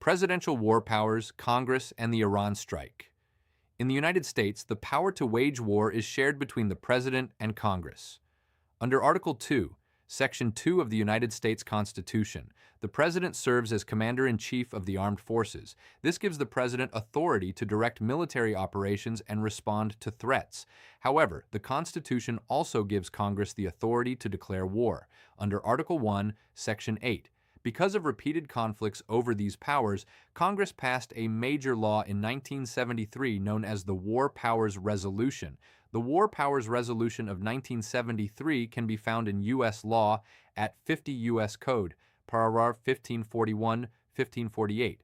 Presidential war powers, Congress, and the Iran strike. In the United States, the power to wage war is shared between the President and Congress. Under Article 2, Section 2 of the United States Constitution, the President serves as Commander-in-Chief of the Armed Forces. This gives the President authority to direct military operations and respond to threats. However, the Constitution also gives Congress the authority to declare war. Under Article 1, Section 8, because of repeated conflicts over these powers, Congress passed a major law in 1973 known as the War Powers Resolution. The War Powers Resolution of 1973 can be found in U.S. law at 50 U.S. Code, paragraph 1541-1548.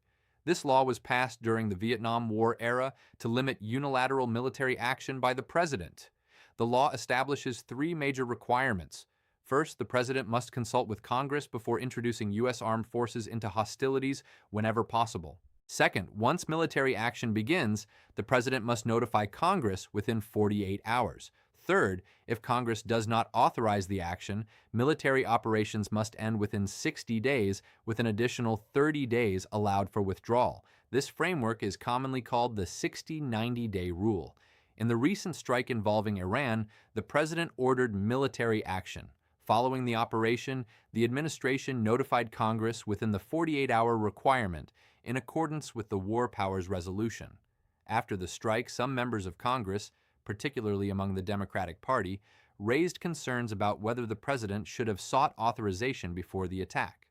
This law was passed during the Vietnam War era to limit unilateral military action by the President. The law establishes three major requirements. First, the President must consult with Congress before introducing U.S. armed forces into hostilities whenever possible. Second, once military action begins, the President must notify Congress within 48 hours. Third, if Congress does not authorize the action, military operations must end within 60 days, with an additional 30 days allowed for withdrawal. This framework is commonly called the 60-90-day rule. In the recent strike involving Iran, the President ordered military action. Following the operation, the administration notified Congress within the 48-hour requirement in accordance with the War Powers Resolution. After the strike, some members of Congress, particularly among the Democratic Party, raised concerns about whether the President should have sought authorization before the attack.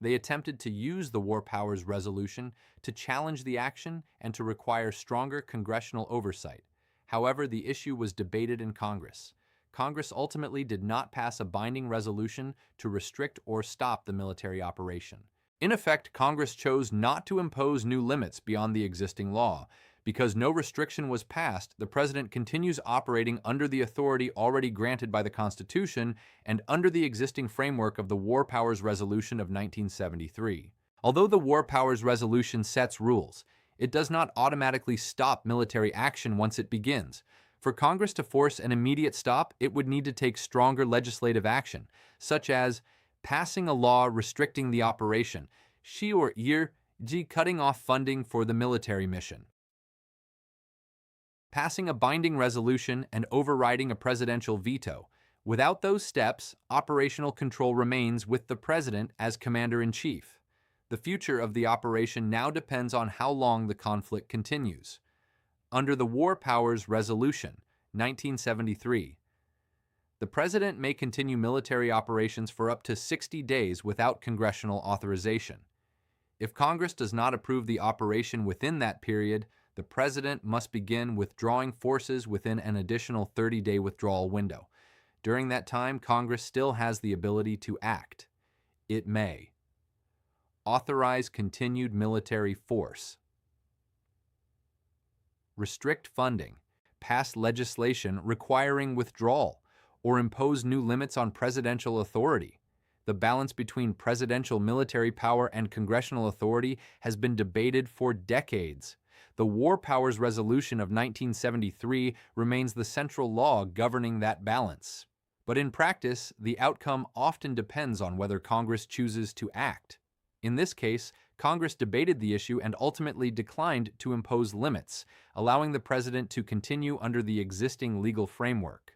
They attempted to use the War Powers Resolution to challenge the action and to require stronger congressional oversight. However, the issue was debated in Congress. Congress ultimately did not pass a binding resolution to restrict or stop the military operation. In effect, Congress chose not to impose new limits beyond the existing law. Because no restriction was passed, the President continues operating under the authority already granted by the Constitution and under the existing framework of the War Powers Resolution of 1973. Although the War Powers Resolution sets rules, it does not automatically stop military action once it begins. For Congress to force an immediate stop, it would need to take stronger legislative action, such as passing a law restricting the operation, cutting off funding for the military mission, passing a binding resolution, and overriding a presidential veto. Without those steps, operational control remains with the President as Commander-in-Chief. The future of the operation now depends on how long the conflict continues. Under the War Powers Resolution, 1973, the President may continue military operations for up to 60 days without congressional authorization. If Congress does not approve the operation within that period, the President must begin withdrawing forces within an additional 30-day withdrawal window. During that time, Congress still has the ability to act. It may authorize continued military force, restrict funding, pass legislation requiring withdrawal, or impose new limits on presidential authority. The balance between presidential military power and congressional authority has been debated for decades. The War Powers Resolution of 1973 remains the central law governing that balance. But in practice, the outcome often depends on whether Congress chooses to act. In this case, Congress debated the issue and ultimately declined to impose limits, allowing the President to continue under the existing legal framework.